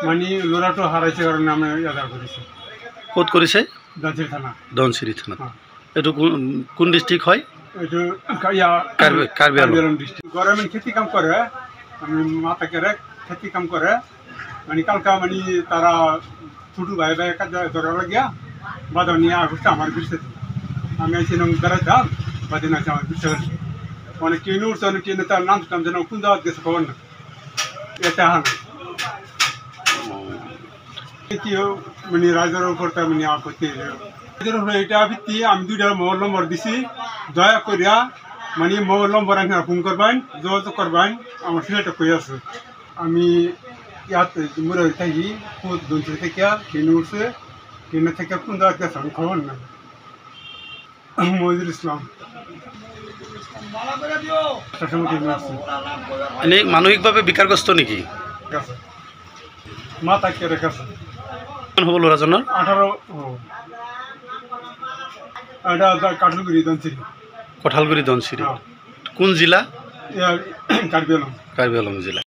মানে লোরাটো হারাইছে কারণে আমি আদার করেছি। ক'ত কৰিছে? ধনশিরি থানা। ধনশিৰি থানাত। এইটো কোন ডিস্ট্রিক্ট হয়? এটা কার্বি আংলং ডিস্ট্রিক্ট। গভর্নমেন্ট খেতি কাম করে, আমি মাথা কেরে খেতি কাম করে, মানে কালকা মানে তারা ছোটো ভাই ভাই কাজ ধরা লাগিয়া বাদা নিয়ে আগস্টে আমার বিরসে আমি আইসি নং বেড়াইতাম বাদিন আছে আমার বিরসে অনেক ট্রেনে উঠছে, অনেক ট্রেনে তার নাম টাম যেন কোন দাওয়াত গেছে খবর না এটা হান কি মানে রাজার উপর তার মানে আপত্তি এটা ভিত্তি আমি 2টা মোবাইল নম্বর দিছি। দয়া করিয়া মানে মোবাইল নম্বর আমি ফোন করবেন, যোগাযোগ করবেন। আমার ছেলেটা কই আছে, আমি ইয়াতে মরে থাকি খুব ধনশিরি থেকে ট্রেনে উঠছে, ট্রেনে থেকে কোন দাওয়াত গেছে আমি খবর না। মহিদুল ইসলাম এনেই মানসিকভাৱে বিকাৰগ্ৰস্ত নেকি? মাথা কেরে গেছে। হ'ব ল'ৰাজনৰ? 18। এটা কাঠলগুড়ি ধনশিরি। কঠালগুড়ি ধনশিৰি। কোন জিলা? কার্বি আংলং। কাৰ্বি আংলং জিলা।